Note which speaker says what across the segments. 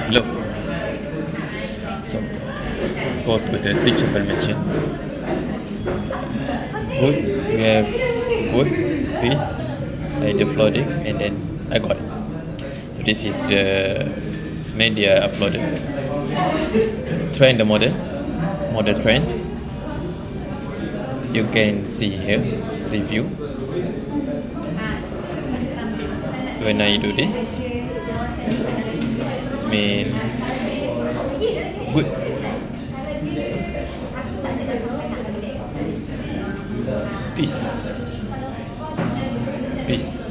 Speaker 1: Hello. So go to the teachable mention. Good. We have good, peace, flooding, and then I got. So this is the media uploaded. Trend the model trend. You can see here review. When I do this, it's mean good. Peace. Peace.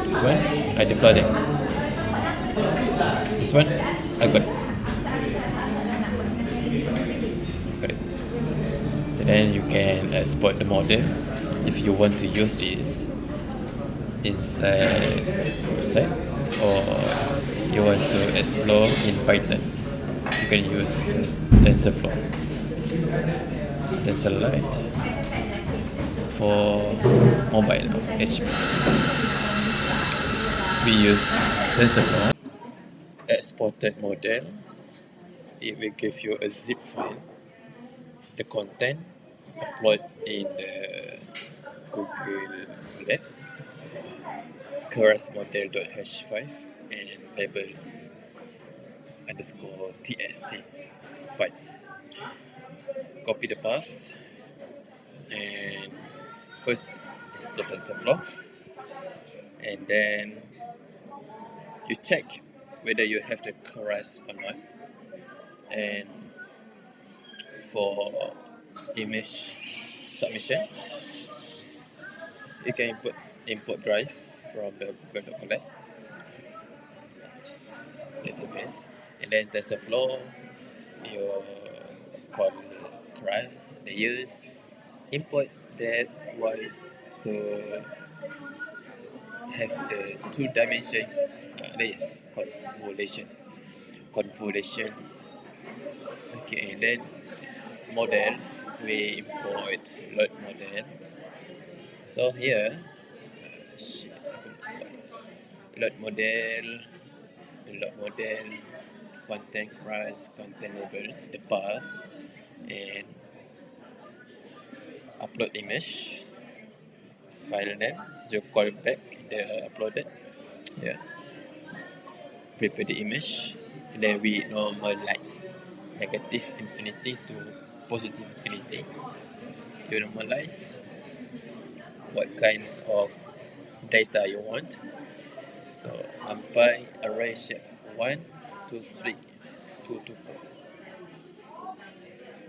Speaker 1: This one, I the flooding. This one, I got it. Got it. So then you can export the model if you want to use this inside or you want to explore in Python. You can use TensorFlow, TensorLite for mobile HP. We use TensorFlow exported model. It will give you a zip file. The content upload in the Google Lab, keras model.h5 and labels underscore txt file. Copy the path and first install TensorFlow, and then you check whether you have the keras or not. And for image submission, you can import drive from the Google Colab database, and then TensorFlow, your call keras layers, import that was to have the two-dimension layers convolution. Okay, and then models, we import load model. So here load model, content keras, content labels, the path, and upload image, file name, you call back the uploaded, yeah, prepare the image, and then we normalize negative infinity to positive infinity. You normalize what kind of data you want. So apply array shape 1, 2, 3, 2 to 4.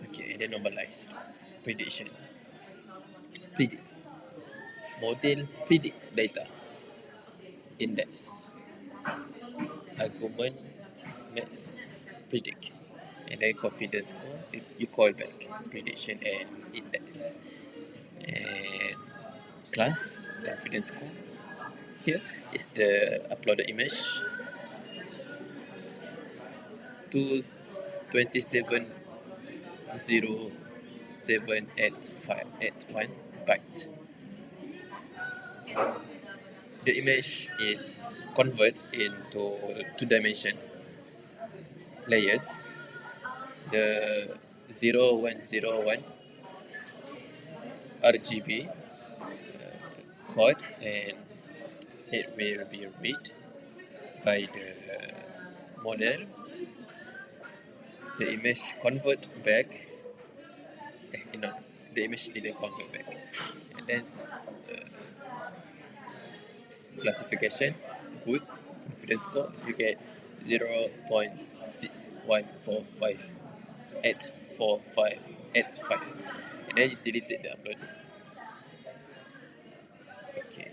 Speaker 1: Okay, and then normalize prediction. Predict. Model predict data. Index. Argument max predict. And then confidence score, you call back prediction and index. And class confidence score. Here is the uploaded image. 227,078,1 bytes. The image is converted into two-dimension layers. The 0101 RGB code, and it will be read by the model. The image convert back. The image didn't convert back. And then classification, good. Confidence score, you get 0.614584585. And then you deleted the upload. Okay.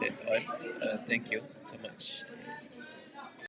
Speaker 1: That's all. Thank you so much.